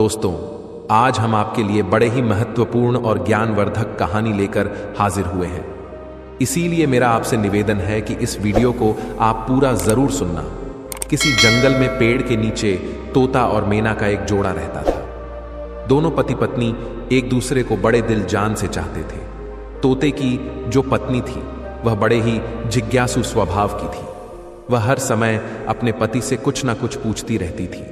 दोस्तों, आज हम आपके लिए बड़े ही महत्वपूर्ण और ज्ञानवर्धक कहानी लेकर हाजिर हुए हैं। इसीलिए मेरा आपसे निवेदन है कि इस वीडियो को आप पूरा जरूर सुनना। किसी जंगल में पेड़ के नीचे तोता और मैना का एक जोड़ा रहता था। दोनों पति पत्नी एक दूसरे को बड़े दिल जान से चाहते थे। तोते की जो पत्नी थी वह बड़े ही जिज्ञासु स्वभाव की थी। वह हर समय अपने पति से कुछ ना कुछ पूछती रहती थी।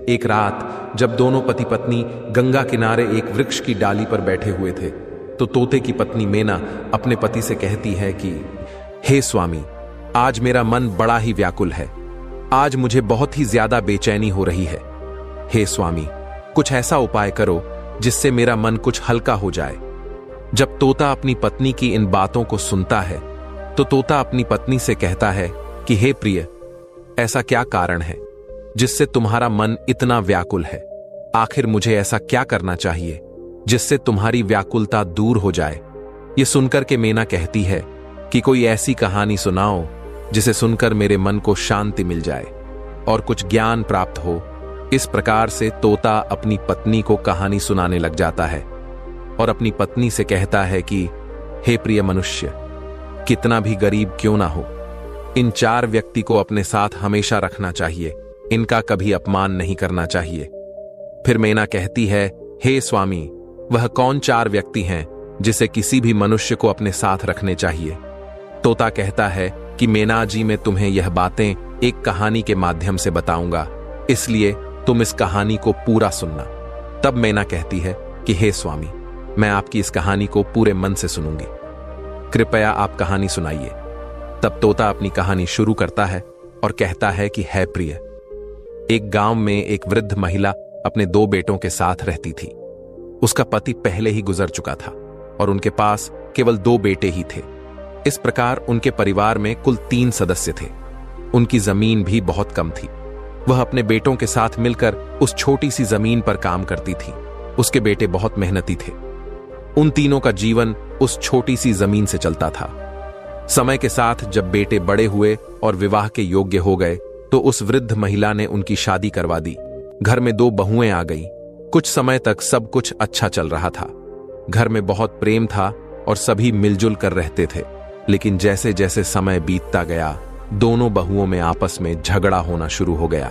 एक रात जब दोनों पति पत्नी गंगा किनारे एक वृक्ष की डाली पर बैठे हुए थे तो तोते की पत्नी मैना अपने पति से कहती है कि हे स्वामी, आज मेरा मन बड़ा ही व्याकुल है। आज मुझे बहुत ही ज्यादा बेचैनी हो रही है। हे स्वामी, कुछ ऐसा उपाय करो जिससे मेरा मन कुछ हल्का हो जाए। जब तोता अपनी पत्नी की इन बातों को सुनता है तो तोता अपनी पत्नी से कहता है कि हे प्रिय, ऐसा क्या कारण है जिससे तुम्हारा मन इतना व्याकुल है? आखिर मुझे ऐसा क्या करना चाहिए जिससे तुम्हारी व्याकुलता दूर हो जाए? ये सुनकर के मैना कहती है कि कोई ऐसी कहानी सुनाओ जिसे सुनकर मेरे मन को शांति मिल जाए और कुछ ज्ञान प्राप्त हो। इस प्रकार से तोता अपनी पत्नी को कहानी सुनाने लग जाता है और अपनी पत्नी से कहता है कि हे प्रिय मनुष्य, कितना भी गरीब क्यों ना हो, इन 4 व्यक्ति को अपने साथ हमेशा रखना चाहिए। इनका कभी अपमान नहीं करना चाहिए। फिर मैना कहती है, हे स्वामी, वह कौन 4 व्यक्ति हैं जिसे किसी भी मनुष्य को अपने साथ रखने चाहिए? तोता कहता है कि मैना जी, मैं तुम्हें यह बातें एक कहानी के माध्यम से बताऊंगा, इसलिए तुम इस कहानी को पूरा सुनना। तब मैना कहती है कि हे स्वामी, मैं आपकी इस कहानी को पूरे मन से सुनूंगी, कृपया आप कहानी सुनाइए। तब तोता अपनी कहानी शुरू करता है और कहता है कि है प्रिय, एक गांव में एक वृद्ध महिला अपने 2 बेटों के साथ रहती थी। उसका पति पहले ही गुजर चुका था और उनके पास केवल 2 बेटे ही थे। इस प्रकार उनके परिवार में कुल 3 सदस्य थे। उनकी जमीन भी बहुत कम थी। वह अपने बेटों के साथ मिलकर उस छोटी सी जमीन पर काम करती थी। उसके बेटे बहुत मेहनती थे। उन तीनों का जीवन उस छोटी सी जमीन से चलता था। समय के साथ जब बेटे बड़े हुए और विवाह के योग्य हो गए तो उस वृद्ध महिला ने उनकी शादी करवा दी। घर में 2 बहुएं आ गईं। कुछ समय तक सब कुछ अच्छा चल रहा था। घर में बहुत प्रेम था और सभी मिलजुल कर रहते थे। लेकिन जैसे जैसे समय बीतता गया, दोनों बहुओं में आपस में झगड़ा होना शुरू हो गया।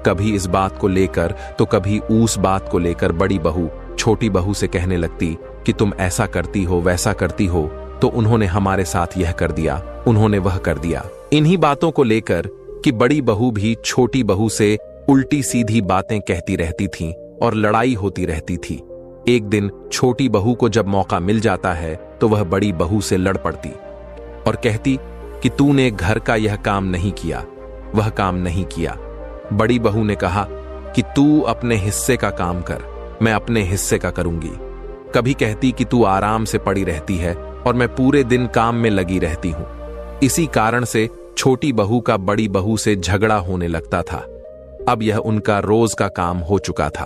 कभी इस बात को लेकर तो कभी उस बात को लेकर बड़ी बहू छोटी बहू से कहने लगती कि तुम ऐसा करती हो, वैसा करती हो, तो उन्होंने हमारे साथ यह कर दिया, उन्होंने वह कर दिया। इन्हीं बातों को लेकर कि बड़ी बहू भी छोटी बहू से उल्टी सीधी बातें कहती रहती थी और लड़ाई होती रहती थी। एक दिन छोटी बहू को जब मौका मिल जाता है तो वह बड़ी बहू से लड़ पड़ती और कहती कि तूने घर का यह काम नहीं किया, वह काम नहीं किया। बड़ी बहू ने कहा कि तू अपने हिस्से का काम कर, मैं अपने हिस्से का करूंगी। कभी कहती कि तू आराम से पड़ी रहती है और मैं पूरे दिन काम में लगी रहती हूं। इसी कारण से छोटी बहू का बड़ी बहू से झगड़ा होने लगता था। अब यह उनका रोज का काम हो चुका था।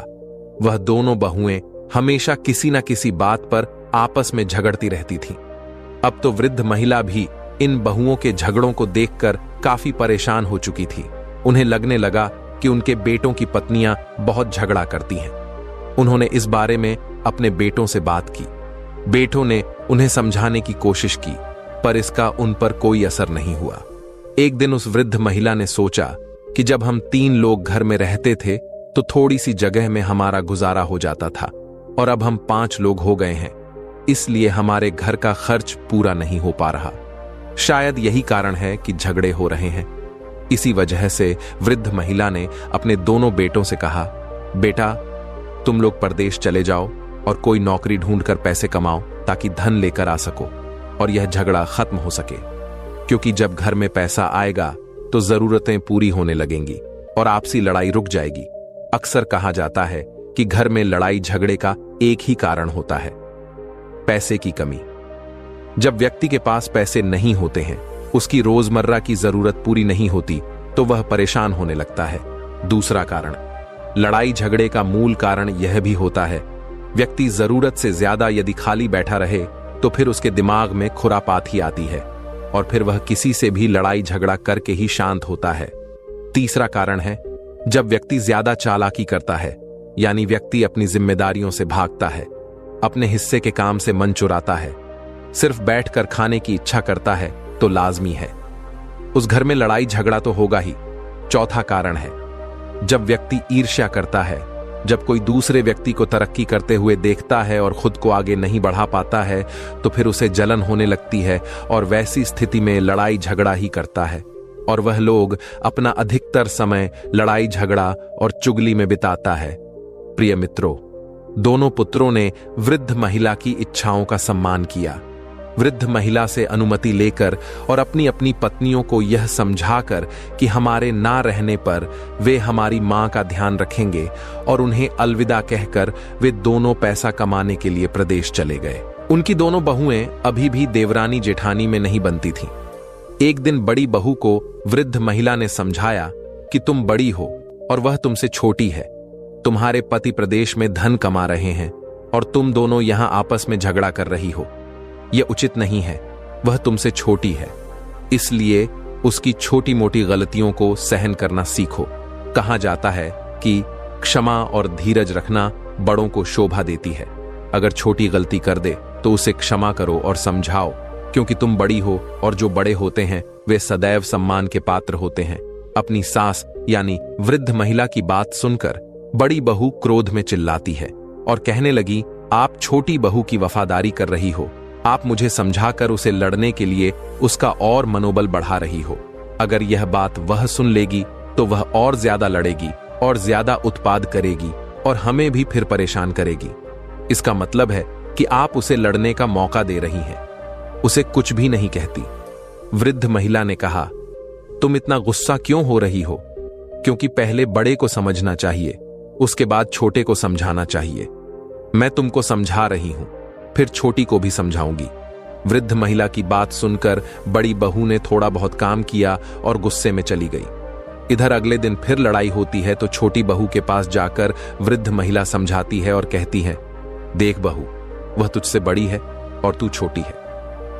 वह दोनों बहुएं हमेशा किसी न किसी बात पर आपस में झगड़ती रहती थीं। अब तो वृद्ध महिला भी इन बहुओं के झगड़ों को देखकर काफी परेशान हो चुकी थी। उन्हें लगने लगा कि उनके बेटों की पत्नियां बहुत झगड़ा करती हैं। उन्होंने इस बारे में अपने बेटों से बात की। बेटों ने उन्हें समझाने की कोशिश की, पर इसका उन पर कोई असर नहीं हुआ। एक दिन उस वृद्ध महिला ने सोचा कि जब हम 3 लोग घर में रहते थे तो थोड़ी सी जगह में हमारा गुजारा हो जाता था और अब हम 5 लोग हो गए हैं, इसलिए हमारे घर का खर्च पूरा नहीं हो पा रहा। शायद यही कारण है कि झगड़े हो रहे हैं। इसी वजह से वृद्ध महिला ने अपने दोनों बेटों से कहा, बेटा, तुम लोग परदेश चले जाओ और कोई नौकरी ढूंढकर पैसे कमाओ ताकि धन लेकर आ सको और यह झगड़ा खत्म हो सके, क्योंकि जब घर में पैसा आएगा तो जरूरतें पूरी होने लगेंगी और आपसी लड़ाई रुक जाएगी। अक्सर कहा जाता है कि घर में लड़ाई झगड़े का एक ही कारण होता है, पैसे की कमी। जब व्यक्ति के पास पैसे नहीं होते हैं, उसकी रोजमर्रा की जरूरत पूरी नहीं होती, तो वह परेशान होने लगता है। दूसरा कारण, लड़ाई झगड़े का मूल कारण यह भी होता है, व्यक्ति जरूरत से ज्यादा यदि खाली बैठा रहे तो फिर उसके दिमाग में खुरापात ही आती है और फिर वह किसी से भी लड़ाई झगड़ा करके ही शांत होता है। तीसरा कारण है, जब व्यक्ति ज्यादा चालाकी करता है यानी व्यक्ति अपनी जिम्मेदारियों से भागता है, अपने हिस्से के काम से मन चुराता है, सिर्फ बैठकर खाने की इच्छा करता है तो लाजमी है उस घर में लड़ाई झगड़ा तो होगा ही। चौथा कारण है जब व्यक्ति ईर्ष्या करता है, जब कोई दूसरे व्यक्ति को तरक्की करते हुए देखता है और खुद को आगे नहीं बढ़ा पाता है तो फिर उसे जलन होने लगती है और वैसी स्थिति में लड़ाई झगड़ा ही करता है और वह लोग अपना अधिकतर समय लड़ाई झगड़ा और चुगली में बिताता है। प्रिय मित्रों, दोनों पुत्रों ने वृद्ध महिला की इच्छाओं का सम्मान किया। वृद्ध महिला से अनुमति लेकर और अपनी अपनी पत्नियों को यह समझाकर कि हमारे ना रहने पर वे हमारी मां का ध्यान रखेंगे और उन्हें अलविदा कहकर वे दोनों पैसा कमाने के लिए प्रदेश चले गए। उनकी दोनों बहुएं अभी भी देवरानी जेठानी में नहीं बनती थीं। एक दिन बड़ी बहू को वृद्ध महिला ने समझाया कि तुम बड़ी हो और वह तुमसे छोटी है, तुम्हारे पति प्रदेश में धन कमा रहे हैं और तुम दोनों यहां आपस में झगड़ा कर रही हो, यह उचित नहीं है। वह तुमसे छोटी है, इसलिए उसकी छोटी मोटी गलतियों को सहन करना सीखो। कहा जाता है कि क्षमा और धीरज रखना बड़ों को शोभा देती है। अगर छोटी गलती कर दे तो उसे क्षमा करो और समझाओ, क्योंकि तुम बड़ी हो और जो बड़े होते हैं वे सदैव सम्मान के पात्र होते हैं। अपनी सास यानी वृद्ध महिला की बात सुनकर बड़ी बहू क्रोध में चिल्लाती है और कहने लगी, आप छोटी बहू की वफादारी कर रही हो, आप मुझे समझाकर उसे लड़ने के लिए उसका और मनोबल बढ़ा रही हो। अगर यह बात वह सुन लेगी तो वह और ज्यादा लड़ेगी और ज्यादा उत्पाद करेगी और हमें भी फिर परेशान करेगी। इसका मतलब है कि आप उसे लड़ने का मौका दे रही हैं, उसे कुछ भी नहीं कहती। वृद्ध महिला ने कहा, तुम इतना गुस्सा क्यों हो रही हो? क्योंकि पहले बड़े को समझना चाहिए, उसके बाद छोटे को समझाना चाहिए। मैं तुमको समझा रही हूं, फिर छोटी को भी समझाऊंगी। वृद्ध महिला की बात सुनकर बड़ी बहू ने थोड़ा बहुत काम किया और गुस्से में चली गई। इधर अगले दिन फिर लड़ाई होती है तो छोटी बहू के पास जाकर वृद्ध महिला समझाती है और कहती है, देख बहू, वह तुझसे बड़ी है और तू छोटी है,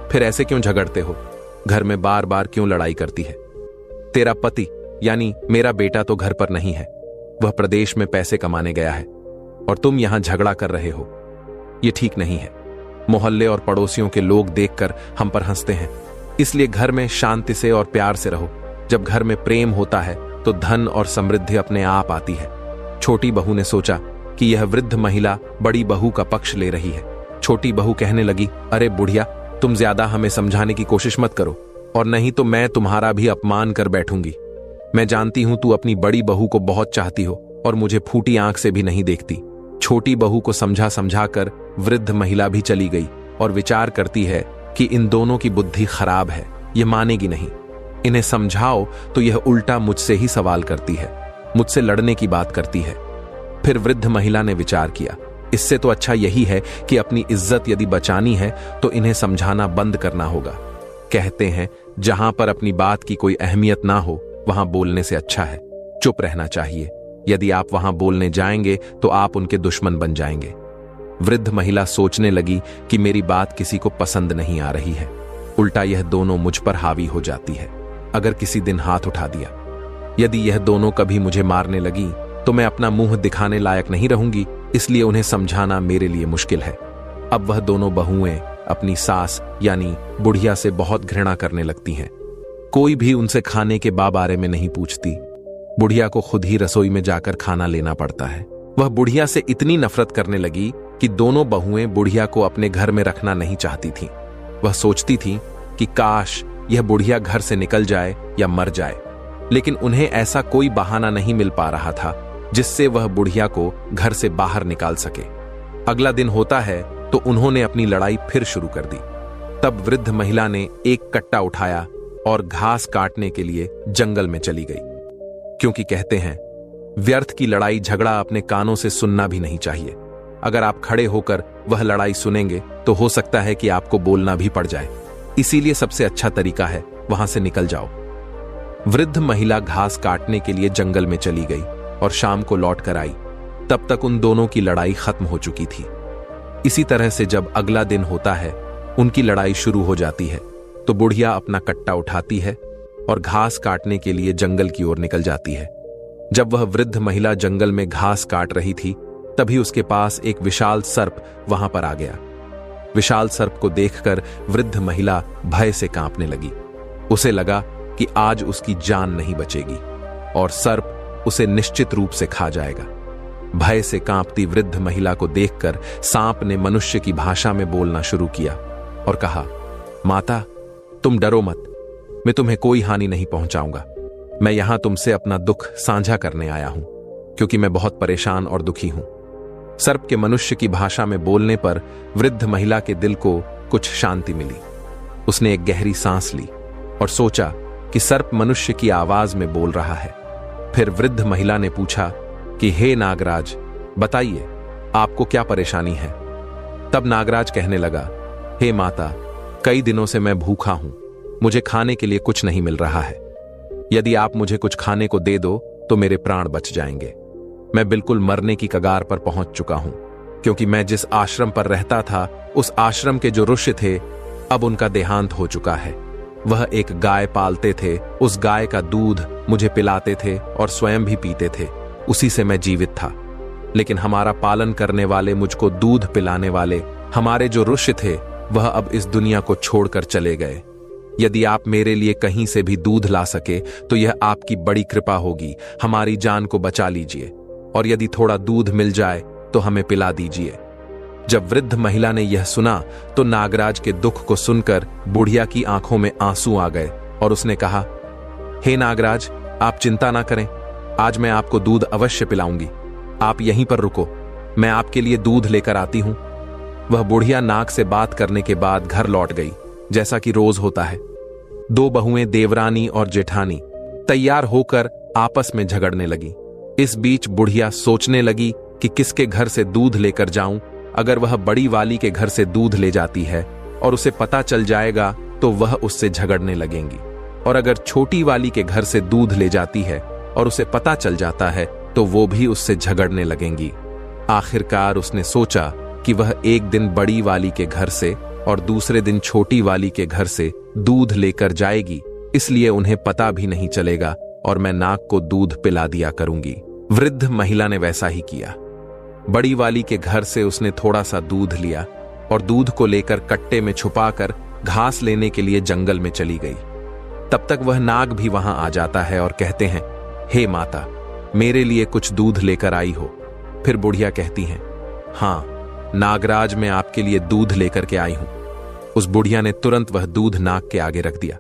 फिर ऐसे क्यों झगड़ते हो? घर में बार बार क्यों लड़ाई करती है? तेरा पति यानी मेरा बेटा तो घर पर नहीं है, वह प्रदेश में पैसे कमाने गया है और तुम यहां झगड़ा कर रहे हो। यह ठीक नहीं है। मोहल्ले और पड़ोसियों के लोग देखकर हम पर हंसते हैं, इसलिए घर में शांति से और प्यार से रहो। जब घर में प्रेम होता है तो धन और समृद्धि अपने आप आती है। छोटी बहू ने सोचा कि यह वृद्ध महिला बड़ी बहू का पक्ष ले रही है। छोटी बहू कहने लगी, अरे बुढ़िया, तुम ज्यादा हमें समझाने की कोशिश मत करो, और नहीं तो मैं तुम्हारा भी अपमान कर बैठूंगी। मैं जानती हूं तू अपनी बड़ी बहू को बहुत चाहती हो और मुझे फूटी आंख से भी नहीं देखती। छोटी बहू को समझा समझाकर वृद्ध महिला भी चली गई और विचार करती है कि इन दोनों की बुद्धि खराब है, ये मानेगी नहीं। इन्हें समझाओ तो यह उल्टा मुझसे ही सवाल करती है, मुझसे लड़ने की बात करती है। फिर वृद्ध महिला ने विचार किया, इससे तो अच्छा यही है कि अपनी इज्जत यदि बचानी है तो इन्हें समझाना बंद करना होगा। कहते हैं, जहां पर अपनी बात की कोई अहमियत ना हो वहां बोलने से अच्छा है चुप रहना चाहिए। यदि आप वहां बोलने जाएंगे तो आप उनके दुश्मन बन जाएंगे। वृद्ध महिला सोचने लगी कि मेरी बात किसी को पसंद नहीं आ रही है, उल्टा यह दोनों मुझ पर हावी हो जाती है। अगर किसी दिन हाथ उठा दिया, यदि यह दोनों कभी मुझे मारने लगी तो मैं अपना मुंह दिखाने लायक नहीं रहूंगी, इसलिए उन्हें समझाना मेरे लिए मुश्किल है। अब वह दोनों बहुएं अपनी सास यानी बुढ़िया से बहुत घृणा करने लगती हैं। कोई भी उनसे खाने के बारे में नहीं पूछती। बुढ़िया को खुद ही रसोई में जाकर खाना लेना पड़ता है। वह बुढ़िया से इतनी नफरत करने लगी कि दोनों बहुएं बुढ़िया को अपने घर में रखना नहीं चाहती थीं। वह सोचती थीं कि काश यह बुढ़िया घर से निकल जाए या मर जाए, लेकिन उन्हें ऐसा कोई बहाना नहीं मिल पा रहा था जिससे वह बुढ़िया को घर से बाहर निकाल सके। अगला दिन होता है तो उन्होंने अपनी लड़ाई फिर शुरू कर दी। तब वृद्ध महिला ने एक कट्टा उठाया और घास काटने के लिए जंगल में चली गई, क्योंकि कहते हैं व्यर्थ की लड़ाई झगड़ा अपने कानों से सुनना भी नहीं चाहिए। अगर आप खड़े होकर वह लड़ाई सुनेंगे तो हो सकता है कि आपको बोलना भी पड़ जाए, इसीलिए सबसे अच्छा तरीका है वहां से निकल जाओ। वृद्ध महिला घास काटने के लिए जंगल में चली गई और शाम को लौट कर आई। तब तक उन दोनों की लड़ाई खत्म हो चुकी थी। इसी तरह से जब अगला दिन होता है, उनकी लड़ाई शुरू हो जाती है तो बुढ़िया अपना कट्टा उठाती है और घास काटने के लिए जंगल की ओर निकल जाती है। जब वह वृद्ध महिला जंगल में घास काट रही थी तभी उसके पास एक विशाल सर्प वहां पर आ गया। विशाल सर्प को देखकर वृद्ध महिला भय से कांपने लगी। उसे लगा कि आज उसकी जान नहीं बचेगी और सर्प उसे निश्चित रूप से खा जाएगा। भय से कांपती वृद्ध महिला को देखकर सांप ने मनुष्य की भाषा में बोलना शुरू किया और कहा, माता, तुम डरो मत, मैं तुम्हें कोई हानि नहीं पहुंचाऊंगा। मैं यहां तुमसे अपना दुख साझा करने आया हूं, क्योंकि मैं बहुत परेशान और दुखी हूं। सर्प के मनुष्य की भाषा में बोलने पर वृद्ध महिला के दिल को कुछ शांति मिली। उसने एक गहरी सांस ली और सोचा कि सर्प मनुष्य की आवाज में बोल रहा है। फिर वृद्ध महिला ने पूछा कि हे नागराज, बताइए आपको क्या परेशानी है। तब नागराज कहने लगा, हे माता, कई दिनों से मैं भूखा हूं, मुझे खाने के लिए कुछ नहीं मिल रहा है। यदि आप मुझे कुछ खाने को दे दो तो मेरे प्राण बच जाएंगे। मैं बिल्कुल मरने की कगार पर पहुंच चुका हूं, क्योंकि मैं जिस आश्रम पर रहता था उस आश्रम के जो ऋषि थे अब उनका देहांत हो चुका है। वह एक गाय पालते थे, उस गाय का दूध मुझे पिलाते थे और स्वयं भी पीते थे, उसी से मैं जीवित था। लेकिन हमारा पालन करने वाले, मुझको दूध पिलाने वाले हमारे जो ऋषि थे वह अब इस दुनिया को छोड़कर चले गए। यदि आप मेरे लिए कहीं से भी दूध ला सके तो यह आपकी बड़ी कृपा होगी। हमारी जान को बचा लीजिए और यदि थोड़ा दूध मिल जाए तो हमें पिला दीजिए। जब वृद्ध महिला ने यह सुना तो नागराज के दुख को सुनकर बुढ़िया की आंखों में आंसू आ गए और उसने कहा, हे नागराज, आप चिंता ना करें, आज मैं आपको दूध अवश्य पिलाऊंगी। आप यहीं पर रुको, मैं आपके लिए दूध लेकर आती हूं। वह बुढ़िया नाग से बात करने के बाद घर लौट गई, जैसा कि रोज होता है। दो बहुएं देवरानी और जेठानी तैयार होकर आपस में झगड़ने लगी। इस बीच बुढ़िया सोचने लगी कि किसके घर से दूध लेकर जाऊं। अगर वह बड़ी वाली के घर से दूध ले जाती है और उसे पता चल जाएगा तो वह उससे झगड़ने लगेंगी, और अगर छोटी वाली के घर से दूध ले जाती है और उसे पता चल जाता है तो वो भी उससे झगड़ने लगेंगी। आखिरकार उसने सोचा कि वह एक दिन बड़ी वाली के घर से और दूसरे दिन छोटी वाली के घर से दूध लेकर जाएगी, इसलिए उन्हें पता भी नहीं चलेगा और मैं नाग को दूध पिला दिया करूंगी। वृद्ध महिला ने वैसा ही किया। बड़ी वाली के घर से उसने थोड़ा सा दूध लिया और दूध को लेकर कट्टे में छुपाकर घास लेने के लिए जंगल में चली गई। तब तक वह नाग भी वहां आ जाता है और कहते हैं, हे माता, मेरे लिए कुछ दूध लेकर आई हो। फिर बुढ़िया कहती हैं, हाँ नागराज, मैं आपके लिए दूध लेकर के आई हूं। उस बुढ़िया ने तुरंत वह दूध नाग के आगे रख दिया।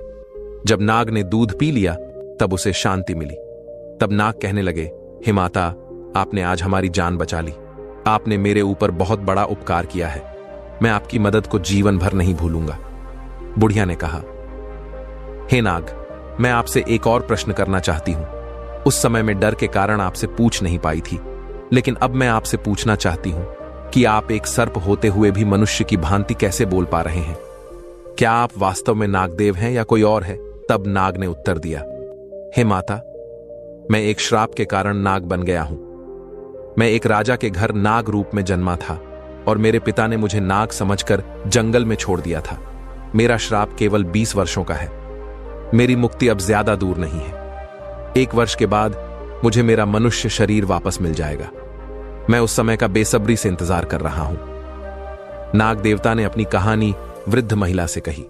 जब नाग ने दूध पी लिया तब उसे शांति मिली। तब नाग कहने लगे, हे माता, आपने आज हमारी जान बचा ली। आपने मेरे ऊपर बहुत बड़ा उपकार किया है, मैं आपकी मदद को जीवन भर नहीं भूलूंगा। बुढ़िया ने कहा, हे नाग, मैं आपसे एक और प्रश्न करना चाहती हूं। उस समय मैं डर के कारण आपसे पूछ नहीं पाई थी, लेकिन अब मैं आपसे पूछना चाहती हूं कि आप एक सर्प होते हुए भी मनुष्य की भांति कैसे बोल पा रहे हैं? क्या आप वास्तव में नागदेव हैं या कोई और है? तब नाग ने उत्तर दिया, हे माता, मैं एक श्राप के कारण नाग बन गया हूं। मैं एक राजा के घर नाग रूप में जन्मा था और मेरे पिता ने मुझे नाग समझकर जंगल में छोड़ दिया था। मेरा श्राप केवल 20 वर्षों का है। मेरी मुक्ति अब ज्यादा दूर नहीं है। 1 वर्ष के बाद मुझे मेरा मनुष्य शरीर वापस मिल जाएगा। मैं उस समय का बेसब्री से इंतजार कर रहा हूं। नाग देवता ने अपनी कहानी वृद्ध महिला से कही।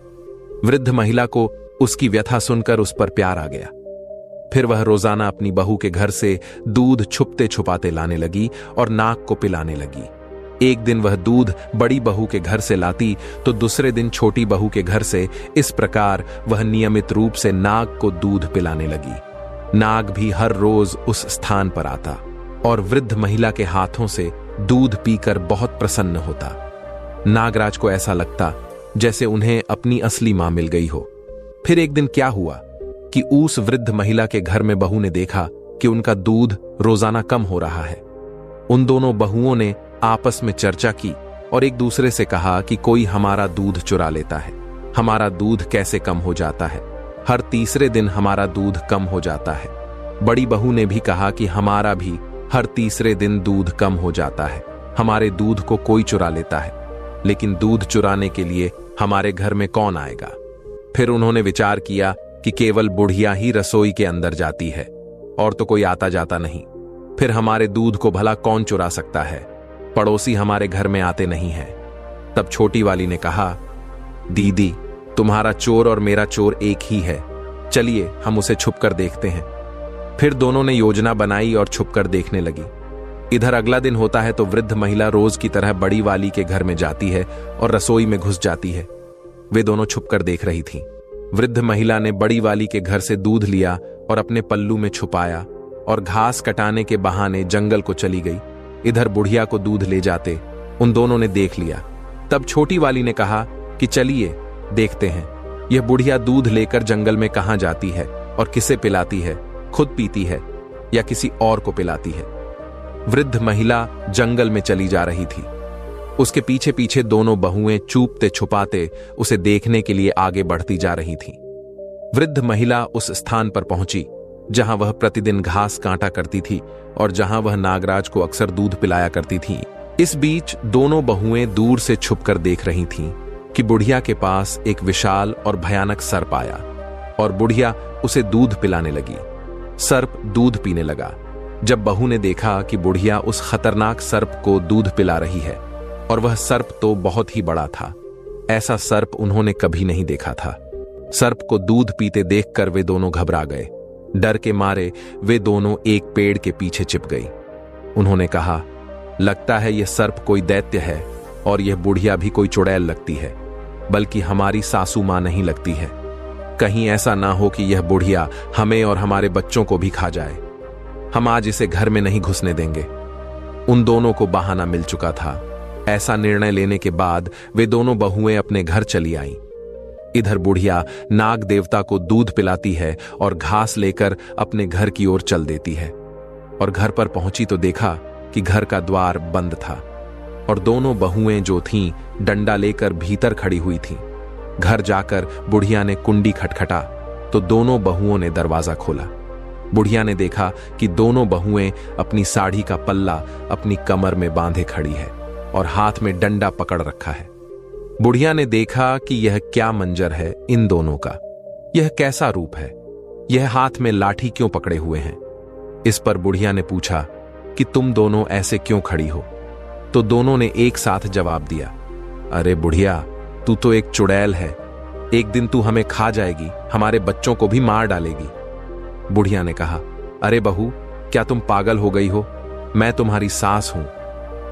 वृद्ध महिला को उसकी व्यथा सुनकर उस पर प्यार आ गया। फिर वह रोजाना अपनी बहू के घर से दूध छुपते छुपाते लाने लगी और नाग को पिलाने लगी। एक दिन वह दूध बड़ी बहू के घर से लाती तो दूसरे दिन छोटी बहू के घर से। इस प्रकार वह नियमित रूप से नाग को दूध पिलाने लगी। नाग भी हर रोज उस स्थान पर आता और वृद्ध महिला के हाथों से दूध पीकर बहुत प्रसन्न होता। नागराज को ऐसा लगता जैसे उन्हें अपनी असली मां मिल गई हो। फिर एक दिन क्या हुआ कि उस वृद्ध महिला के घर में बहू ने देखा कि उनका दूध रोजाना कम हो रहा है। उन दोनों बहुओं ने आपस में चर्चा की और एक दूसरे से कहा कि कोई हमारा दूध चुरा लेता है। हमारा दूध कैसे कम हो जाता है? हर तीसरे दिन हमारा दूध कम हो जाता है। बड़ी बहू ने भी कहा कि हमारा भी हर तीसरे दिन दूध कम हो जाता है। हमारे दूध को कोई चुरा लेता है, लेकिन दूध चुराने के लिए हमारे घर में कौन आएगा? फिर उन्होंने विचार किया कि केवल बुढ़िया ही रसोई के अंदर जाती है और तो कोई आता जाता नहीं। फिर हमारे दूध को भला कौन चुरा सकता है? पड़ोसी हमारे घर में आते नहीं हैं। तब छोटी वाली ने कहा, दीदी, तुम्हारा चोर और मेरा चोर एक ही है, चलिए हम उसे छुपकर देखते हैं। फिर दोनों ने योजना बनाई और छुपकर देखने लगी। इधर अगला दिन होता है तो वृद्ध महिला रोज की तरह बड़ी वाली के घर में जाती है और रसोई में घुस जाती है। वे दोनों छुपकर देख रही थीं। वृद्ध महिला ने बड़ी वाली के घर से दूध लिया और अपने पल्लू में छुपाया और घास कटाने के बहाने जंगल को चली गई। इधर बुढ़िया को दूध ले जाते उन दोनों ने देख लिया। तब छोटी वाली ने कहा कि चलिए देखते हैं, यह बुढ़िया दूध लेकर जंगल में कहां जाती है और किसे पिलाती है, खुद पीती है या किसी और को पिलाती है। वृद्ध महिला जंगल में चली जा रही थी। उसके पीछे पीछे दोनों बहुएं चुपते छुपाते उसे देखने के लिए आगे बढ़ती जा रही थीं। वृद्ध महिला उस स्थान पर पहुंची जहां वह प्रतिदिन घास काटा करती थी और जहां वह नागराज को अक्सर दूध पिलाया करती थी। इस बीच दोनों बहुएं दूर से छुपकर देख रही थीं कि बुढ़िया के पास एक विशाल और भयानक सर्प आया और बुढ़िया उसे दूध पिलाने लगी। सर्प दूध पीने लगा। जब बहू ने देखा कि बुढ़िया उस खतरनाक सर्प को दूध पिला रही है और वह सर्प तो बहुत ही बड़ा था, ऐसा सर्प उन्होंने कभी नहीं देखा था। सर्प को दूध पीते देखकर वे दोनों घबरा गए। डर के मारे वे दोनों एक पेड़ के पीछे छिप गई। उन्होंने कहा, लगता है यह सर्प कोई दैत्य है और यह बुढ़िया भी कोई चुड़ैल लगती है, बल्कि हमारी सासू मां नहीं लगती है। कहीं ऐसा ना हो कि यह बुढ़िया हमें और हमारे बच्चों को भी खा जाए। हम आज इसे घर में नहीं घुसने देंगे। उन दोनों को बहाना मिल चुका था। ऐसा निर्णय लेने के बाद वे दोनों बहुएं अपने घर चली आईं। इधर बुढ़िया नाग देवता को दूध पिलाती है और घास लेकर अपने घर की ओर चल देती है और घर पर पहुंची तो देखा कि घर का द्वार बंद था और दोनों बहुएं जो थीं डंडा लेकर भीतर खड़ी हुई थीं। घर जाकर बुढ़िया ने कुंडी खटखटा तो दोनों बहुओं ने दरवाजा खोला। बुढ़िया ने देखा कि दोनों बहुएं अपनी साड़ी का पल्ला अपनी कमर में बांधे खड़ी है और हाथ में डंडा पकड़ रखा है। बुढ़िया ने देखा कि यह क्या मंजर है इन दोनों का, यह कैसा रूप है, यह हाथ में लाठी क्यों पकड़े हुए हैं। इस पर बुढ़िया ने पूछा कि तुम दोनों ऐसे क्यों खड़ी हो। तो दोनों ने एक साथ जवाब दिया, अरे बुढ़िया, तू तो एक चुड़ैल है, एक दिन तू हमें खा जाएगी, हमारे बच्चों को भी मार डालेगी। बुढ़िया ने कहा, अरे बहू, क्या तुम पागल हो गई हो? मैं तुम्हारी सास हूं,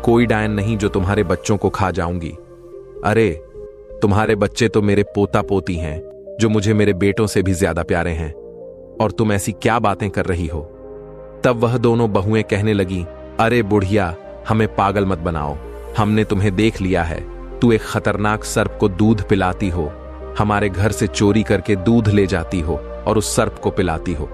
कोई डायन नहीं जो तुम्हारे बच्चों को खा जाऊंगी। अरे तुम्हारे बच्चे तो मेरे पोता पोती हैं जो मुझे मेरे बेटों से भी ज्यादा प्यारे हैं, और तुम ऐसी क्या बातें कर रही हो। तब वह दोनों बहुएं कहने लगी, अरे बुढ़िया, हमें पागल मत बनाओ, हमने तुम्हें देख लिया है, तू एक खतरनाक सर्प को दूध पिलाती हो, हमारे घर से चोरी करके दूध ले जाती हो और उस सर्प को पिलाती हो।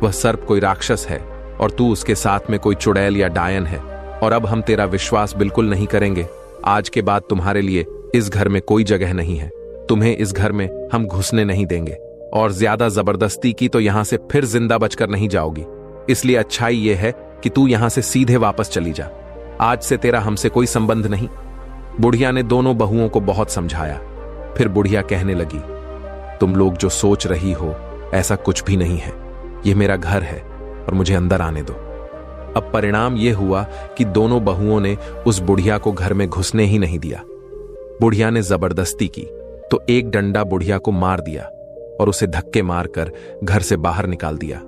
वह सर्प कोई राक्षस है और तू उसके साथ में कोई चुड़ैल या डायन है, और अब हम तेरा विश्वास बिल्कुल नहीं करेंगे। आज के बाद तुम्हारे लिए इस घर में कोई जगह नहीं है, तुम्हें इस घर में हम घुसने नहीं देंगे, और ज्यादा जबरदस्ती की तो यहां से फिर जिंदा बचकर नहीं जाओगी। इसलिए अच्छाई यह है कि तू यहां से सीधे वापस चली जा, आज से तेरा हमसे कोई संबंध नहीं। बुढ़िया ने दोनों बहुओं को बहुत समझाया। फिर बुढ़िया कहने लगी, तुम लोग जो सोच रही हो ऐसा कुछ भी नहीं है, यह मेरा घर है और मुझे अंदर आने दो। अब परिणाम यह हुआ कि दोनों बहुओं ने उस बुढ़िया को घर में घुसने ही नहीं दिया। बुढ़िया ने जबरदस्ती की तो एक डंडा बुढ़िया को मार दिया और उसे धक्के मारकर घर से बाहर निकाल दिया।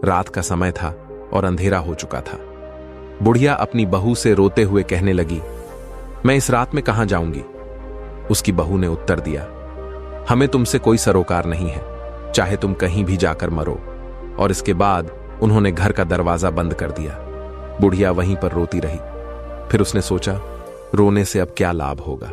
रात का समय था और अंधेरा हो चुका था। बुढ़िया अपनी बहू से रोते हुए कहने लगी, मैं इस रात में कहां जाऊंगी। उसकी बहू ने उत्तर दिया, हमें तुमसे कोई सरोकार नहीं है, चाहे तुम कहीं भी जाकर मरो। और इसके बाद उन्होंने घर का दरवाजा बंद कर दिया। बुढ़िया वहीं पर रोती रही। फिर उसने सोचा, रोने से अब क्या लाभ होगा,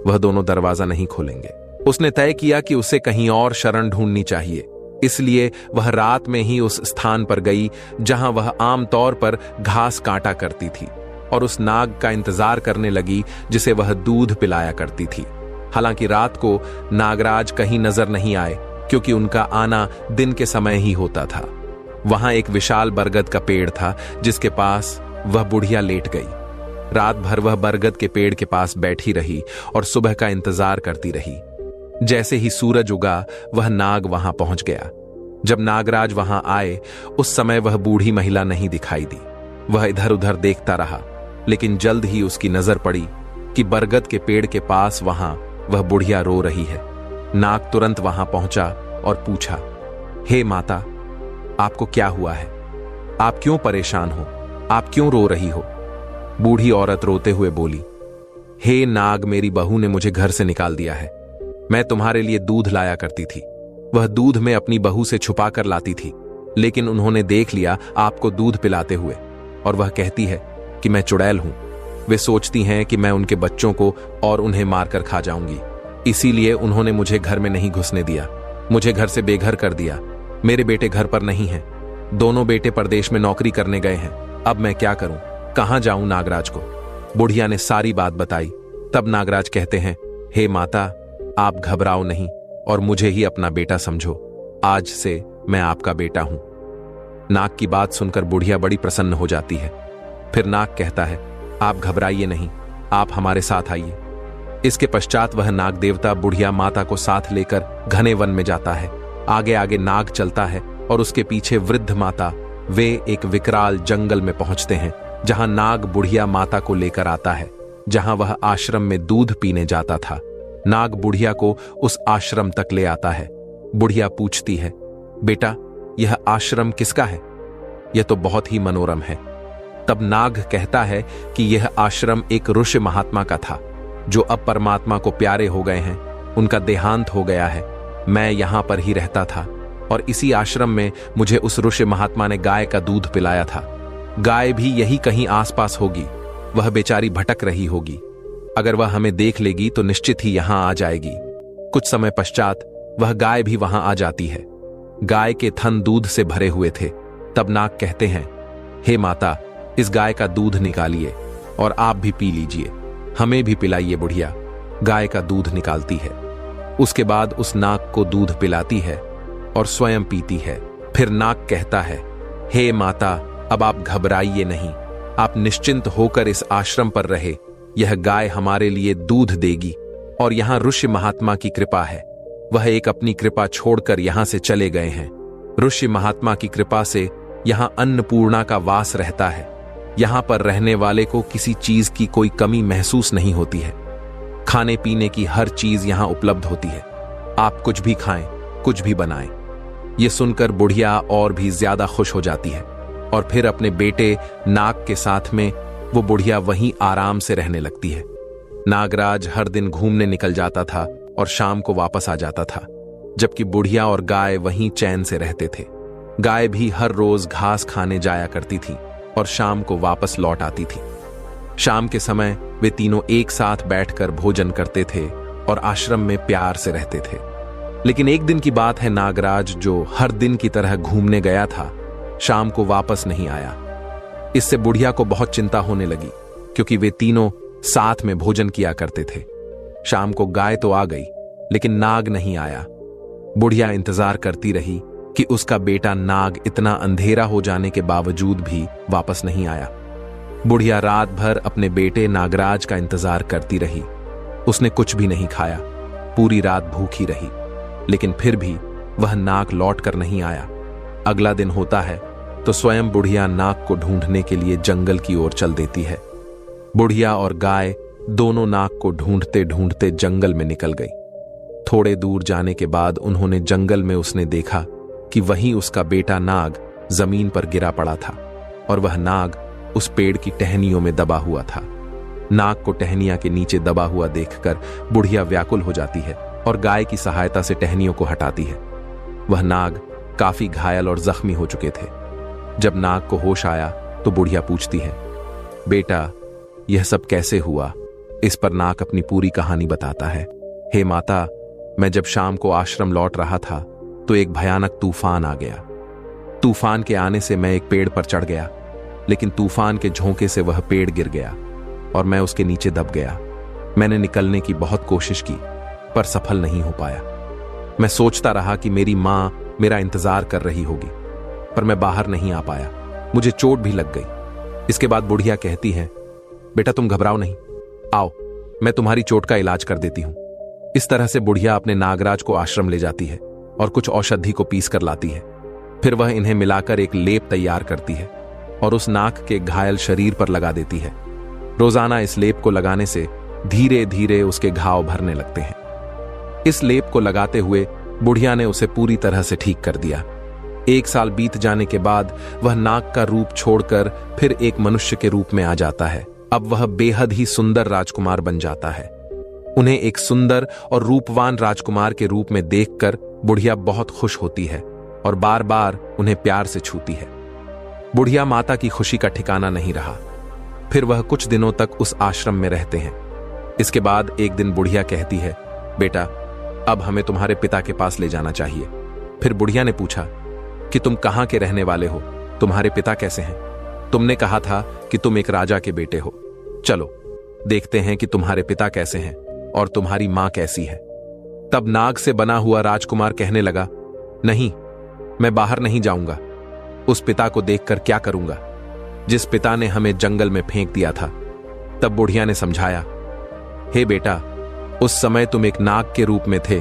वह दोनों दरवाजा नहीं खोलेंगे। उसने तय किया कि उसे कहीं और शरण ढूंढनी चाहिए। इसलिए वह रात में ही उस स्थान पर गई जहां वह आमतौर पर घास काटा करती थी और उस नाग का इंतजार करने लगी जिसे वह दूध पिलाया करती थी। हालांकि रात को नागराज कहीं नजर नहीं आए क्योंकि उनका आना दिन के समय ही होता था। वहां एक विशाल बरगद का पेड़ था जिसके पास वह बुढ़िया लेट गई। रात भर वह बरगद के पेड़ के पास बैठी रही और सुबह का इंतजार करती रही। जैसे ही सूरज उगा वह नाग वहां पहुंच गया। जब नागराज वहां आए उस समय वह बूढ़ी महिला नहीं दिखाई दी। वह इधर उधर देखता रहा लेकिन जल्द ही उसकी नजर पड़ी कि बरगद के पेड़ के पास वहां वह बुढ़िया रो रही है। नाग तुरंत वहां पहुंचा और पूछा, हे माता, आपको क्या हुआ है? आप क्यों परेशान हो? आप क्यों रो रही हो? बूढ़ी औरत रोते हुए बोली, हे नाग, मेरी बहू ने मुझे घर से निकाल दिया है। मैं तुम्हारे लिए दूध लाया करती थी। वह दूध मैं अपनी बहू से छुपा कर लाती थी, लेकिन उन्होंने देख लिया आपको दूध पिलाते हुए, और वह कहती है कि मैं चुड़ैल हूं। वे सोचती हैं कि मैं उनके बच्चों को और उन्हें मारकर खा जाऊंगी, इसीलिए उन्होंने मुझे घर में नहीं घुसने दिया, मुझे घर से बेघर कर दिया। मेरे बेटे घर पर नहीं हैं, दोनों बेटे परदेश में नौकरी करने गए हैं। अब मैं क्या करूं? कहां जाऊं नागराज को? बुढ़िया ने सारी बात बताई। तब नागराज कहते हैं, हे माता, आप घबराओ नहीं और मुझे ही अपना बेटा समझो। आज से मैं आपका बेटा हूं। नाग की बात सुनकर बुढ़िया बड़ी प्रसन्न हो जाती है। फिर नाग कहता है, आप घबराइए नहीं, आप हमारे साथ आइए। इसके पश्चात वह नाग देवता बुढ़िया माता को साथ लेकर घने वन में जाता है। आगे आगे नाग चलता है और उसके पीछे वृद्ध माता। वे एक विकराल जंगल में पहुंचते हैं, जहां नाग बुढ़िया माता को लेकर आता है, जहां वह आश्रम में दूध पीने जाता था। नाग बुढ़िया को उस आश्रम तक ले आता है। बुढ़िया पूछती है, बेटा, यह आश्रम किसका है? यह तो बहुत ही मनोरम है। तब नाग कहता है कि यह आश्रम एक ऋषि महात्मा का था, जो अब परमात्मा को प्यारे हो गए हैं। उनका देहांत हो गया है। मैं यहां पर ही रहता था और इसी आश्रम में मुझे उस ऋषि महात्मा ने गाय का दूध पिलाया था। गाय भी यही कहीं आसपास होगी। वह बेचारी भटक रही होगी। अगर वह हमें देख लेगी तो निश्चित ही यहां आ जाएगी। कुछ समय पश्चात वह गाय भी वहां आ जाती है। गाय के थन दूध से भरे हुए थे। तब नाग कहते हैं, हे माता, इस गाय का दूध निकालिए और आप भी पी लीजिए, हमें भी पिलाइए। बुढ़िया गाय का दूध निकालती है। उसके बाद उस नाग को दूध पिलाती है और स्वयं पीती है। फिर नाग कहता है, हे माता, अब आप घबराइए नहीं, आप निश्चिंत होकर इस आश्रम पर रहे। यह गाय हमारे लिए दूध देगी और यहां ऋषि महात्मा की कृपा है। वह एक अपनी कृपा छोड़कर यहां से चले गए हैं। ऋषि महात्मा की कृपा से यहां अन्नपूर्णा का वास रहता है। यहां पर रहने वाले को किसी चीज की कोई कमी महसूस नहीं होती है। खाने पीने की हर चीज यहां उपलब्ध होती है। आप कुछ भी खाएं, कुछ भी बनाएं। यह सुनकर बुढ़िया और भी ज्यादा खुश हो जाती है और फिर अपने बेटे नाग के साथ में वो बुढ़िया वहीं आराम से रहने लगती है। नागराज हर दिन घूमने निकल जाता था और शाम को वापस आ जाता था, जबकि बुढ़िया और गाय वहीं चैन से रहते थे। गाय भी हर रोज घास खाने जाया करती थी और शाम को वापस लौट आती थी। शाम के समय वे तीनों एक साथ बैठकर भोजन करते थे और आश्रम में प्यार से रहते थे। लेकिन एक दिन की बात है, नागराज जो हर दिन की तरह घूमने गया था, शाम को वापस नहीं आया। इससे बुढ़िया को बहुत चिंता होने लगी, क्योंकि वे तीनों साथ में भोजन किया करते थे। शाम को गाय तो आ गई, लेकिन नाग नहीं आया। बुढ़िया इंतजार करती रही कि उसका बेटा नाग इतना अंधेरा हो जाने के बावजूद भी वापस नहीं आया। बुढ़िया रात भर अपने बेटे नागराज का इंतजार करती रही। उसने कुछ भी नहीं खाया, पूरी रात भूखी रही, लेकिन फिर भी वह नाग लौट कर नहीं आया। अगला दिन होता है तो स्वयं बुढ़िया नाग को ढूंढने के लिए जंगल की ओर चल देती है। बुढ़िया और गाय दोनों नाग को ढूंढते ढूंढते जंगल में निकल गई। थोड़े दूर जाने के बाद उन्होंने जंगल में उसने देखा कि वहीं उसका बेटा नाग जमीन पर गिरा पड़ा था और वह नाग उस पेड़ की टहनियों में दबा हुआ था। नाग को टहनियां के नीचे दबा हुआ देखकर बुढ़िया व्याकुल हो जाती है और गाय की सहायता से टहनियों को हटाती है। वह नाग काफी घायल और जख्मी हो चुके थे। जब नाग को होश आया तो बुढ़िया पूछती है, बेटा, यह सब कैसे हुआ? इस पर नाग अपनी पूरी कहानी बताता है। हे माता, मैं जब शाम को आश्रम लौट रहा था तो एक भयानक तूफान आ गया। तूफान के आने से मैं एक पेड़ पर चढ़ गया, लेकिन तूफान के झोंके से वह पेड़ गिर गया और मैं उसके नीचे दब गया। मैंने निकलने की बहुत कोशिश की, पर सफल नहीं हो पाया। मैं सोचता रहा कि मेरी मां मेरा इंतजार कर रही होगी, पर मैं बाहर नहीं आ पाया। मुझे चोट भी लग गई। इसके बाद बुढ़िया कहती है, बेटा, तुम घबराओ नहीं, आओ, मैं तुम्हारी चोट का इलाज कर देती हूं। इस तरह से बुढ़िया अपने नागराज को आश्रम ले जाती है और कुछ औषधि को पीस कर लाती है। फिर वह इन्हें मिलाकर एक लेप तैयार करती है और उस नाग के घायल शरीर पर लगा देती है। रोजाना इस लेप को लगाने से धीरे धीरे उसके घाव भरने लगते हैं। इस लेप को लगाते हुए बुढ़िया ने उसे पूरी तरह से ठीक कर दिया। 1 साल बीत जाने के बाद वह नाग का रूप छोड़कर फिर एक मनुष्य के रूप में आ जाता है। अब वह बेहद ही सुंदर राजकुमार बन जाता है। उन्हें एक सुंदर और रूपवान राजकुमार के रूप में देखकर बुढ़िया बहुत खुश होती है और बार बार उन्हें प्यार से छूती है। बुढ़िया माता की खुशी का ठिकाना नहीं रहा। फिर वह कुछ दिनों तक उस आश्रम में रहते हैं। इसके बाद एक दिन बुढ़िया कहती है, बेटा, अब हमें तुम्हारे पिता के पास ले जाना चाहिए। फिर बुढ़िया ने पूछा कि तुम कहां के रहने वाले हो, तुम्हारे पिता कैसे हैं? तुमने कहा था कि तुम एक राजा के बेटे हो। चलो देखते हैं कि तुम्हारे पिता कैसे हैं और तुम्हारी मां कैसी है। तब नाग से बना हुआ राजकुमार कहने लगा, नहीं, मैं बाहर नहीं जाऊंगा। उस पिता को देखकर क्या करूंगा जिस पिता ने हमें जंगल में फेंक दिया था। तब बुढ़िया ने समझाया, हे बेटा, उस समय तुम एक नाग के रूप में थे।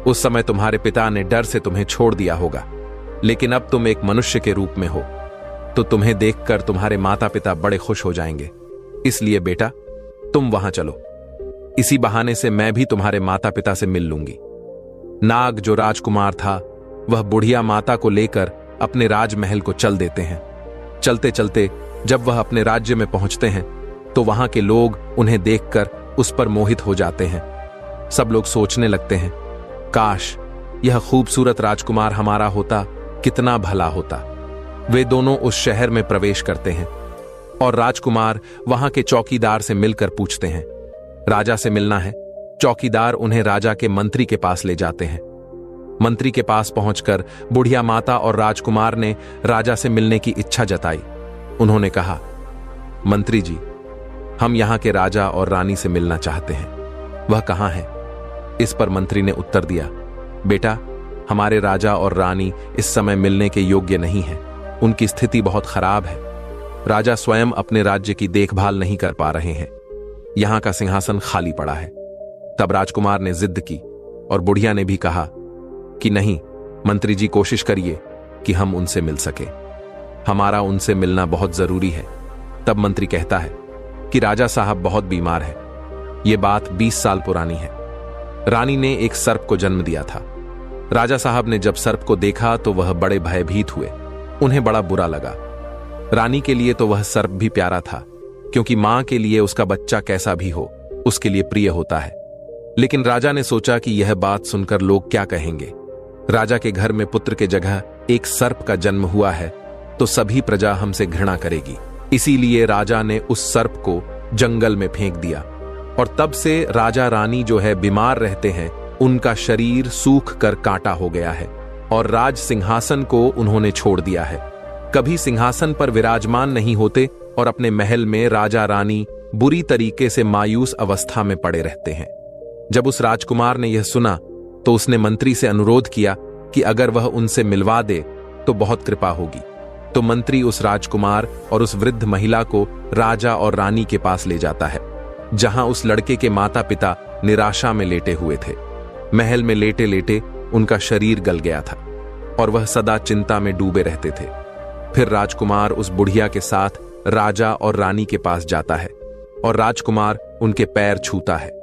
उस समय तुम्हारे पिता ने डर से तुम्हें छोड़ दिया होगा, लेकिन अब तुम एक मनुष्य के रूप में हो, तो तुम्हें देखकर तुम्हारे माता पिता बड़े खुश हो जाएंगे। इसलिए बेटा, तुम वहां चलो। इसी बहाने से मैं भी तुम्हारे माता पिता से मिल लूंगी। नाग जो राजकुमार था, वह बुढ़िया माता को लेकर अपने राजमहल को चल देते हैं। चलते चलते जब वह अपने राज्य में पहुंचते हैं तो वहां के लोग उन्हें देखकर उस पर मोहित हो जाते हैं। सब लोग सोचने लगते हैं, काश यह खूबसूरत राजकुमार हमारा होता, कितना भला होता। वे दोनों उस शहर में प्रवेश करते हैं और राजकुमार वहां के चौकीदार से मिलकर पूछते हैं, राजा से मिलना है। चौकीदार उन्हें राजा के मंत्री के पास ले जाते हैं। मंत्री के पास पहुंचकर बुढ़िया माता और राजकुमार ने राजा से मिलने की इच्छा जताई। उन्होंने कहा, मंत्री जी, हम यहां के राजा और रानी से मिलना चाहते हैं। वह कहां है? इस पर मंत्री ने उत्तर दिया, बेटा, हमारे राजा और रानी इस समय मिलने के योग्य नहीं है। उनकी स्थिति बहुत खराब है। राजा स्वयं अपने राज्य की देखभाल नहीं कर पा रहे हैं। यहां का सिंहासन खाली पड़ा है। तब राजकुमार ने जिद की और बुढ़िया ने भी कहा कि नहीं, मंत्री जी, कोशिश करिए कि हम उनसे मिल सके। हमारा उनसे मिलना बहुत जरूरी है। तब मंत्री कहता है कि राजा साहब बहुत बीमार है। यह बात 20 साल पुरानी है। रानी ने एक सर्प को जन्म दिया था। राजा साहब ने जब सर्प को देखा तो वह बड़े भयभीत हुए। उन्हें बड़ा बुरा लगा। रानी के लिए तो वह सर्प भी प्यारा था, क्योंकि मां के लिए उसका बच्चा कैसा भी हो, उसके लिए प्रिय होता है। लेकिन राजा ने सोचा कि यह बात सुनकर लोग क्या कहेंगे। राजा के घर में पुत्र के जगह एक सर्प का जन्म हुआ है तो सभी प्रजा हमसे घृणा करेगी। इसीलिए राजा ने उस सर्प को जंगल में फेंक दिया और तब से राजा रानी जो है बीमार रहते हैं, उनका शरीर सूख कर कांटा हो गया है और राज सिंहासन को उन्होंने छोड़ दिया है। कभी सिंहासन पर विराजमान नहीं होते और अपने महल में राजा रानी बुरी तरीके से मायूस अवस्था में पड़े रहते हैं। जब उस राजकुमार ने यह सुना तो उसने मंत्री से अनुरोध किया कि अगर वह उनसे मिलवा दे तो बहुत कृपा होगी। तो मंत्री उस राजकुमार और उस वृद्ध महिला को राजा और रानी के पास ले जाता है, जहां उस लड़के के माता पिता निराशा में लेटे हुए थे। महल में लेटे लेटे उनका शरीर गल गया था और वह सदा चिंता में डूबे रहते थे। फिर राजकुमार उस बुढ़िया के साथ राजा और रानी के पास जाता है और राजकुमार उनके पैर छूता है।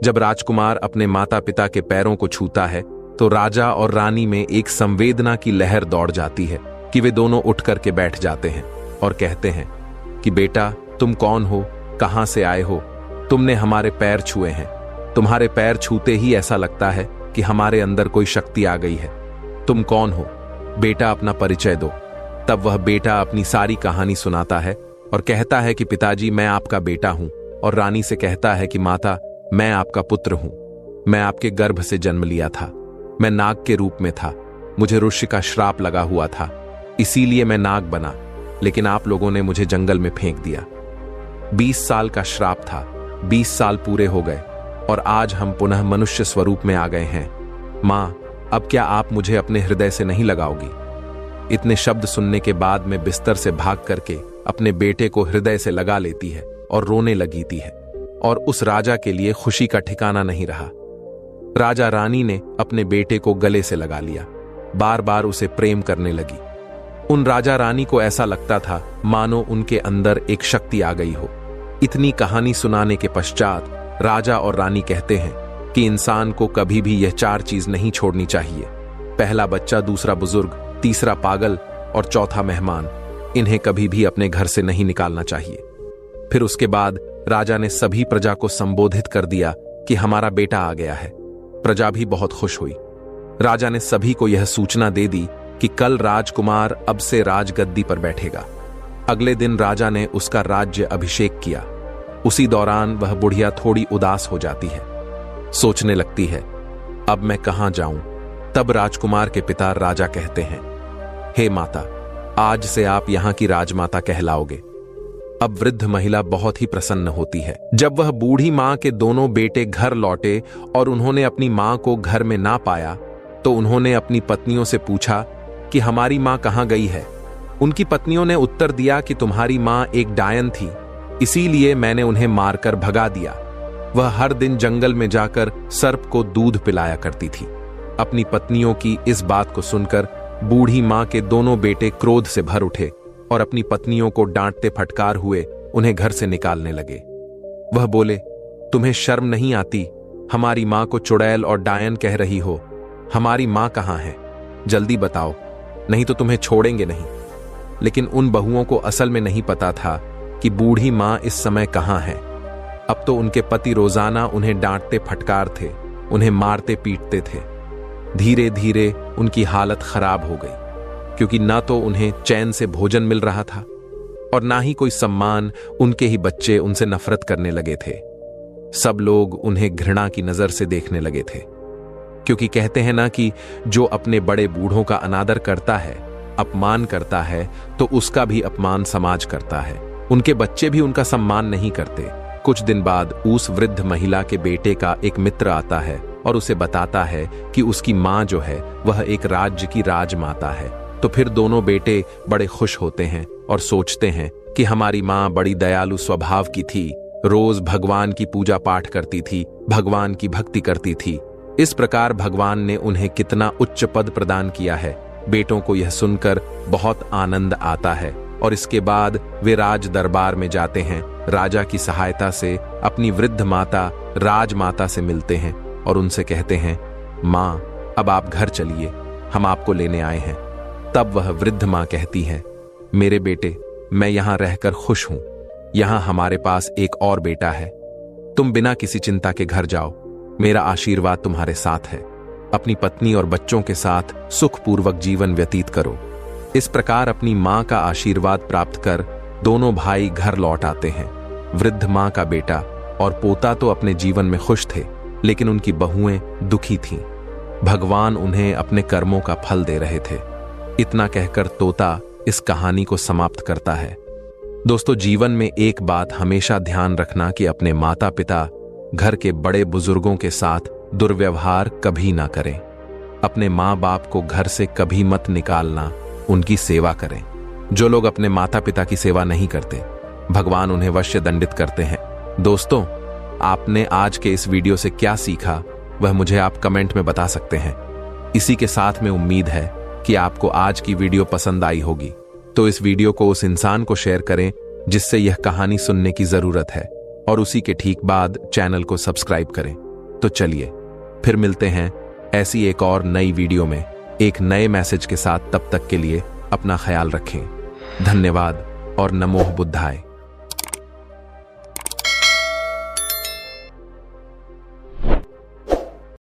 जब राजकुमार अपने माता पिता के पैरों को छूता है तो राजा और रानी में एक संवेदना की लहर दौड़ जाती है कि वे दोनों उठ करके बैठ जाते हैं और कहते हैं कि बेटा, तुम कौन हो, कहां से आए हो? तुमने हमारे पैर छुए हैं। तुम्हारे पैर छूते ही ऐसा लगता है कि हमारे अंदर कोई शक्ति आ गई है। तुम कौन हो? बेटा, अपना परिचय दो। तब वह बेटा अपनी सारी कहानी सुनाता है और कहता है कि पिताजी, मैं आपका बेटा हूं। और रानी से कहता है कि माता, मैं आपका पुत्र हूं। मैं आपके गर्भ से जन्म लिया था। मैं नाग के रूप में था। मुझे ऋषि का श्राप लगा हुआ था, इसीलिए मैं नाग बना, लेकिन आप लोगों ने मुझे जंगल में फेंक दिया। 20 साल का श्राप था। 20 साल पूरे हो गए और आज हम पुनः मनुष्य स्वरूप में आ गए हैं। मां, अब क्या आप मुझे अपने हृदय से नहीं लगाओगी? इतने शब्द सुनने के बाद मैं बिस्तर से भाग करके अपने बेटे को हृदय से लगा लेती है और रोने लगी थी है। और उस राजा के लिए खुशी का ठिकाना नहीं रहा। राजा रानी ने अपने बेटे को गले से लगा लिया, बार बार उसे प्रेम करने लगी। उन राजा रानी को ऐसा लगता था मानो उनके अंदर एक शक्ति आ गई हो। इतनी कहानी सुनाने के पश्चात राजा और रानी कहते हैं कि इंसान को कभी भी यह 4 चीज नहीं छोड़नी चाहिए। पहला बच्चा, दूसरा बुजुर्ग, तीसरा पागल और चौथा मेहमान। इन्हें कभी भी अपने घर से नहीं निकालना चाहिए। फिर उसके बाद राजा ने सभी प्रजा को संबोधित कर दिया कि हमारा बेटा आ गया है। प्रजा भी बहुत खुश हुई। राजा ने सभी को यह सूचना दे दी कि कल राजकुमार अब से राजगद्दी पर बैठेगा। अगले दिन राजा ने उसका राज्य अभिषेक किया। उसी दौरान वह बुढ़िया थोड़ी उदास हो जाती है, सोचने लगती है अब मैं कहां जाऊं। तब राजकुमार के पिता राजा कहते हैं, हे माता, आज से आप यहां की राजमाता कहलाओगे। अब वृद्ध महिला बहुत ही प्रसन्न होती है। जब वह बूढ़ी मां के दोनों बेटे घर लौटे और उन्होंने अपनी मां को घर में ना पाया तो उन्होंने अपनी पत्नियों से पूछा कि हमारी मां कहां गई है। उनकी पत्नियों ने उत्तर दिया कि तुम्हारी मां एक डायन थी, इसीलिए मैंने उन्हें मारकर भगा दिया। वह हर दिन जंगल में जाकर सर्प को दूध पिलाया करती थी। अपनी पत्नियों की इस बात को सुनकर बूढ़ी मां के दोनों बेटे क्रोध से भर उठे और अपनी पत्नियों को डांटते फटकार हुए उन्हें घर से निकालने लगे। वह बोले, तुम्हें शर्म नहीं आती? हमारी मां को चुड़ैल और डायन कह रही हो। हमारी मां कहां है? जल्दी बताओ, नहीं तो तुम्हें छोड़ेंगे नहीं। लेकिन उन बहुओं को असल में नहीं पता था कि बूढ़ी मां इस समय कहां है। अब तो उनके पति रोजाना उन्हें डांटते फटकार थे, उन्हें मारते पीटते थे। धीरे धीरे उनकी हालत खराब हो गई, क्योंकि ना तो उन्हें चैन से भोजन मिल रहा था और ना ही कोई सम्मान। उनके ही बच्चे उनसे नफरत करने लगे थे। सब लोग उन्हें घृणा की नजर से देखने लगे थे, क्योंकि कहते हैं ना कि जो अपने बड़े बूढ़ों का अनादर करता है, अपमान करता है, तो उसका भी अपमान समाज करता है। उनके बच्चे भी उनका सम्मान नहीं करते। कुछ दिन बाद उस वृद्ध महिला के बेटे का एक मित्र आता है और उसे बताता है कि उसकी मां जो है वह एक राज्य की राजमाता है। तो फिर दोनों बेटे बड़े खुश होते हैं और सोचते हैं कि हमारी मां बड़ी दयालु स्वभाव की थी, रोज भगवान की पूजा पाठ करती थी, भगवान की भक्ति करती थी। इस प्रकार भगवान ने उन्हें कितना उच्च पद प्रदान किया है। बेटों को यह सुनकर बहुत आनंद आता है और इसके बाद वे राज दरबार में जाते हैं। राजा की सहायता से अपनी वृद्ध माता राजमाता से मिलते हैं और उनसे कहते हैं, मां, अब आप घर चलिए, हम आपको लेने आए हैं। तब वह वृद्ध मां कहती है, मेरे बेटे, मैं यहां रहकर खुश हूं। यहां हमारे पास एक और बेटा है। तुम बिना किसी चिंता के घर जाओ, मेरा आशीर्वाद तुम्हारे साथ है। अपनी पत्नी और बच्चों के साथ सुखपूर्वक जीवन व्यतीत करो। इस प्रकार अपनी मां का आशीर्वाद प्राप्त कर दोनों भाई घर लौट आते हैं। वृद्ध मां का बेटा और पोता तो अपने जीवन में खुश थे, लेकिन उनकी बहुएं दुखी थीं। भगवान उन्हें अपने कर्मों का फल दे रहे थे। इतना कहकर तोता इस कहानी को समाप्त करता है। दोस्तों, जीवन में एक बात हमेशा ध्यान रखना कि अपने माता पिता, घर के बड़े बुजुर्गों के साथ दुर्व्यवहार कभी ना करें। अपने माँ बाप को घर से कभी मत निकालना, उनकी सेवा करें। जो लोग अपने माता पिता की सेवा नहीं करते, भगवान उन्हें अवश्य दंडित करते हैं। दोस्तों, आपने आज के इस वीडियो से क्या सीखा वह मुझे आप कमेंट में बता सकते हैं। इसी के साथ में उम्मीद है कि आपको आज की वीडियो पसंद आई होगी। तो इस वीडियो को उस इंसान को शेयर करें जिससे यह कहानी सुनने की जरूरत है, और उसी के ठीक बाद चैनल को सब्सक्राइब करें। तो चलिए फिर मिलते हैं ऐसी एक और नई वीडियो में एक नए मैसेज के साथ। तब तक के लिए अपना ख्याल रखें। धन्यवाद और नमो बुद्धाय।